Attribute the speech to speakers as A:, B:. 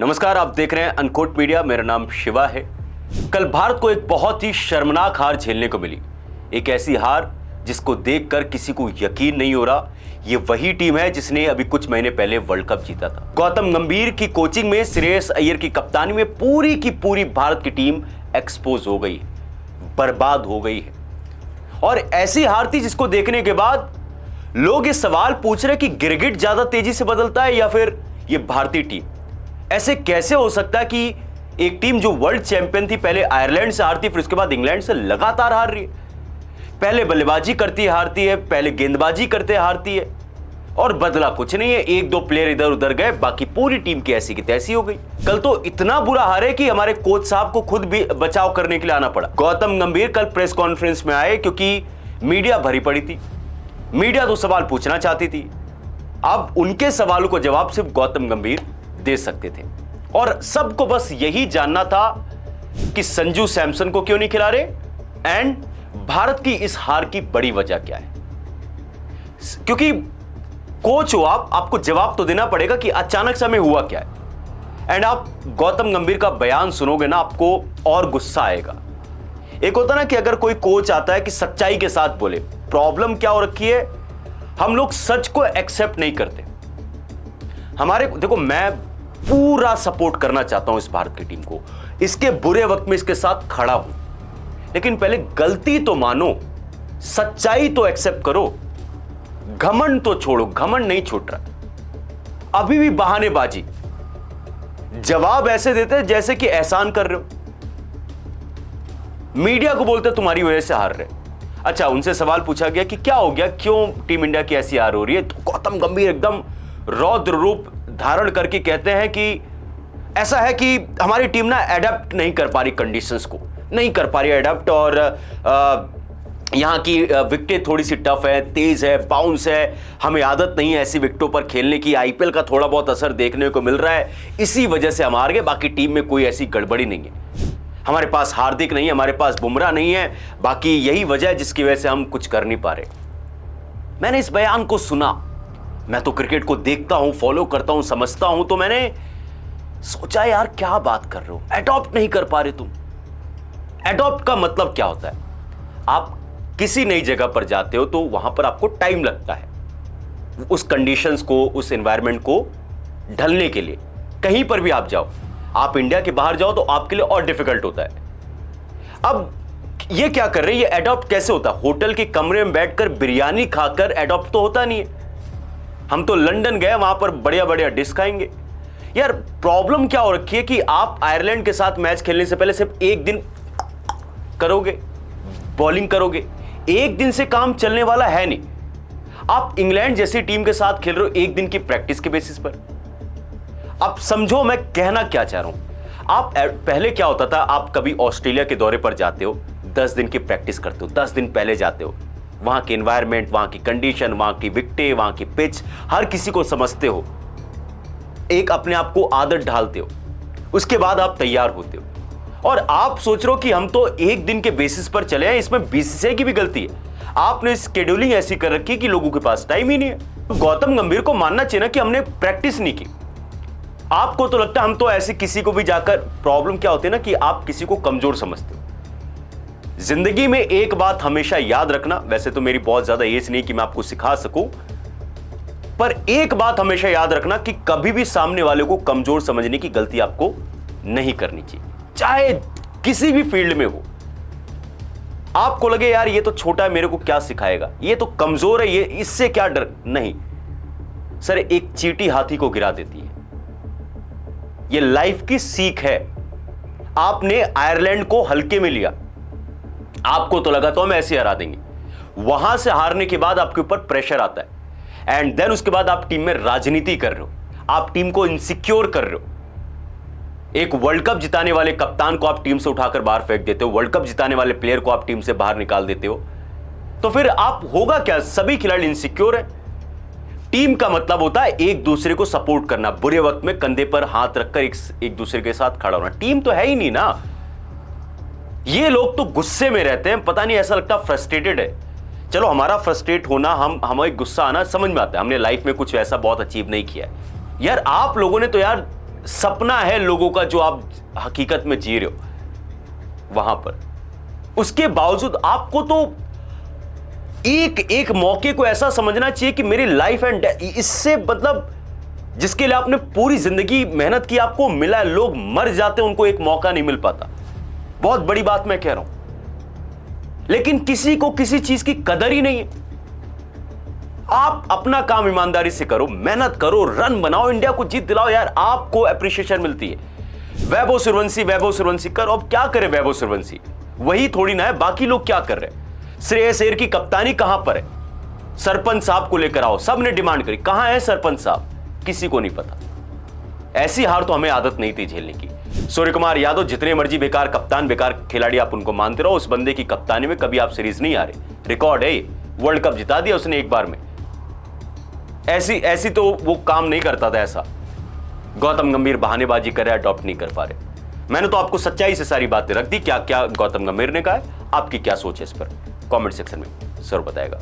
A: नमस्कार, आप देख रहे हैं अनकोट मीडिया। मेरा नाम शिवा है। कल भारत को एक बहुत ही शर्मनाक हार झेलने को मिली। एक ऐसी हार जिसको देखकर किसी को यकीन नहीं हो रहा ये वही टीम है जिसने अभी कुछ महीने पहले वर्ल्ड कप जीता था। गौतम गंभीर की कोचिंग में श्रेयस अय्यर की कप्तानी में पूरी की पूरी भारत की टीम एक्सपोज हो गई है, बर्बाद हो गई है। और ऐसी हार थी जिसको देखने के बाद लोग ये सवाल पूछ रहे कि गिरगिट ज्यादा तेजी से बदलता है या फिर ये भारतीय टीम। ऐसे कैसे हो सकता है कि एक टीम जो वर्ल्ड चैंपियन थी पहले आयरलैंड से हारती, फिर उसके बाद इंग्लैंड से लगातार हार रही है। पहले बल्लेबाजी करती हारती है, पहले गेंदबाजी करते हारती है, और बदला कुछ नहीं है। एक दो प्लेयर इधर उधर गए, बाकी पूरी टीम की ऐसी की तैसी हो गई। कल तो इतना बुरा हारे कि हमारे कोच साहब को खुद भी बचाव करने के लिए आना पड़ा। गौतम गंभीर कल प्रेस कॉन्फ्रेंस में आए क्योंकि मीडिया भरी पड़ी थी। मीडिया तो सवाल पूछना चाहती थी, अब उनके सवालों को जवाब सिर्फ गौतम गंभीर दे सकते थे। और सबको बस यही जानना था कि संजू सैमसन को क्यों नहीं खिला रहे एंड भारत की इस हार की बड़ी वजह क्या है। क्योंकि कोच हो आप, आपको जवाब तो देना पड़ेगा कि अचानक से हमें हुआ क्या है। एंड आप गौतम गंभीर का बयान सुनोगे ना, आपको और गुस्सा आएगा। एक होता ना कि अगर कोई कोच आता है कि सच्चाई के साथ बोले। प्रॉब्लम क्या हो रखी है, हम लोग सच को एक्सेप्ट नहीं करते। हमारे देखो, मैं पूरा सपोर्ट करना चाहता हूं इस भारत की टीम को, इसके बुरे वक्त में इसके साथ खड़ा हूं, लेकिन पहले गलती तो मानो, सच्चाई तो एक्सेप्ट करो, घमंड तो छोड़ो। घमंड नहीं छूट रहा, अभी भी बहानेबाजी, जवाब ऐसे देते जैसे कि एहसान कर रहे हो। मीडिया को बोलते तुम्हारी वजह से हार रहे। अच्छा, उनसे सवाल पूछा गया कि क्या हो गया, क्यों टीम इंडिया की ऐसी हार हो रही है, तो गौतम गंभीर एकदम रौद्र रूप धारण करके कहते हैं कि ऐसा है कि हमारी टीम ना एडेप्ट नहीं कर पा रही, कंडीशंस को नहीं कर पा रही एडेप्ट, और यहाँ की विकेटें थोड़ी सी टफ है, तेज है, बाउंस है, हमें आदत नहीं है ऐसी विकेटों पर खेलने की। आईपीएल का थोड़ा बहुत असर देखने को मिल रहा है, इसी वजह से हम हार गए। बाकी टीम में कोई ऐसी गड़बड़ी नहीं है, हमारे पास हार्दिक नहीं है, हमारे पास बुमराह नहीं है, बाकी यही वजह है जिसकी वजह से हम कुछ कर नहीं पा रहे। मैंने इस बयान को सुना, मैं तो क्रिकेट को देखता हूं, फॉलो करता हूं, समझता हूं, तो मैंने सोचा यार क्या बात कर रहे हो, एडॉप्ट नहीं कर पा रहे तुम। एडॉप्ट का मतलब क्या होता है, आप किसी नई जगह पर जाते हो तो वहां पर आपको टाइम लगता है उस कंडीशंस को, उस एनवायरनमेंट को ढलने के लिए। कहीं पर भी आप जाओ, आप इंडिया के बाहर जाओ तो आपके लिए और डिफिकल्ट होता है। अब ये क्या कर रहे हैं, ये एडॉप्ट कैसे होता है? होटल के कमरे में बैठकर बिरयानी खाकर एडॉप्ट तो होता नहीं है। हम तो लंदन गए, वहां पर बढ़िया बढ़िया डिश खाएंगे। यार प्रॉब्लम क्या हो रखी है कि आप आयरलैंड के साथ मैच खेलने से पहले सिर्फ एक दिन करोगे, बॉलिंग करोगे, एक दिन से काम चलने वाला है नहीं। आप इंग्लैंड जैसी टीम के साथ खेल रहे हो एक दिन की प्रैक्टिस के बेसिस पर। अब समझो मैं कहना क्या चाह रहा हूं। आप पहले क्या होता था, आप कभी ऑस्ट्रेलिया के दौरे पर जाते हो, 10 दिन की प्रैक्टिस करते हो, 10 दिन पहले जाते हो, वहां की एनवायरनमेंट, वहां की कंडीशन, वहां की विकेटें, वहां की पिच, हर किसी को समझते हो, एक अपने आप को आदत ढालते हो, उसके बाद आप तैयार होते हो। और आप सोच रहे हो कि हम तो एक दिन के बेसिस पर चले हैं, इसमें बीसीसीआई की भी गलती है। आपने शेड्यूलिंग ऐसी कर रखी कि लोगों के पास टाइम ही नहीं है। गौतम गंभीर को मानना चाहिए ना कि हमने प्रैक्टिस नहीं की। आपको तो लगता है हम तो ऐसे किसी को भी जाकर, प्रॉब्लम क्या होती है ना कि आप किसी को कमजोर समझते हो। जिंदगी में एक बात हमेशा याद रखना, वैसे तो मेरी बहुत ज्यादा एज नहीं कि मैं आपको सिखा सकूं, पर एक बात हमेशा याद रखना कि कभी भी सामने वाले को कमजोर समझने की गलती आपको नहीं करनी चाहिए, चाहे किसी भी फील्ड में हो। आपको लगे यार ये तो छोटा है, मेरे को क्या सिखाएगा, ये तो कमजोर है, ये इससे क्या डर, नहीं सर, एक चींटी हाथी को गिरा देती है। ये लाइफ की सीख है। आपने आयरलैंड को हल्के में लिया, आपको तो लगा तो हम ऐसे हरा देंगे। वहां से हारने के बाद आपके ऊपर प्रेशर आता है एंड देन उसके बाद आप टीम में राजनीति कर रहे हो, आप टीम को इनसिक्योर कर रहे हो। एक वर्ल्ड कप जिताने वाले कप्तान को आप टीम से उठाकर बाहर फेंक देते हो, वर्ल्ड कप जिताने वाले प्लेयर को आप टीम से बाहर निकाल देते हो, तो फिर आप होगा क्या, सभी खिलाड़ी इनसिक्योर है। टीम का मतलब होता है एक दूसरे को सपोर्ट करना, बुरे वक्त में कंधे पर हाथ रखकर एक दूसरे के साथ खड़ा होना। टीम तो है ही नहीं ना। ये लोग तो गुस्से में रहते हैं, पता नहीं, ऐसा लगता फ्रस्ट्रेटेड है। चलो हमारा फ्रस्ट्रेट होना, हमें गुस्सा आना समझ में आता है, हमने लाइफ में कुछ ऐसा बहुत अचीव नहीं किया है। यार आप लोगों ने तो यार सपना है लोगों का जो आप हकीकत में जी रहे हो वहां पर, उसके बावजूद आपको तो एक एक मौके को ऐसा समझना चाहिए कि मेरी लाइफ एंड डेथ, इससे मतलब जिसके लिए आपने पूरी जिंदगी मेहनत की आपको मिला है, लोग मर जाते हैं उनको एक मौका नहीं मिल पाता। बहुत बड़ी बात मैं कह रहा हूं, लेकिन किसी को किसी चीज की कदर ही नहीं है। आप अपना काम ईमानदारी से करो, मेहनत करो, रन बनाओ, इंडिया को जीत दिलाओ यार, आपको अप्रिशिएशन मिलती है। वैभव सूर्यवंशी कर, अब क्या करे वैभव सूर्यवंशी, वही थोड़ी ना है, बाकी लोग क्या कर रहे हैं। श्रेयस अय्यर की कप्तानी कहां पर है, सरपंच साहब को लेकर आओ, सबने डिमांड करी, कहां है सरपंच साहब, किसी को नहीं पता। ऐसी हार तो हमें आदत नहीं थी झेलने की। सूर्य कुमार यादव जितने मर्जी बेकार कप्तान, बेकार खिलाड़ी आप उनको मानते रहो, उस बंदे की कप्तानी में कभी आप सीरीज नहीं आ रहे, रिकॉर्ड है, वर्ल्ड कप जिता दिया उसने एक बार में। ऐसी तो वो काम नहीं करता था ऐसा। गौतम गंभीर बहानेबाजी कर रहे, अडॉप्ट नहीं कर पा रहे। मैंने तो आपको सच्चाई से सारी बातें रख दी, क्या क्या गौतम गंभीर ने कहा है, आपकी क्या सोच है इस पर कमेंट सेक्शन में जरूर बताएगा।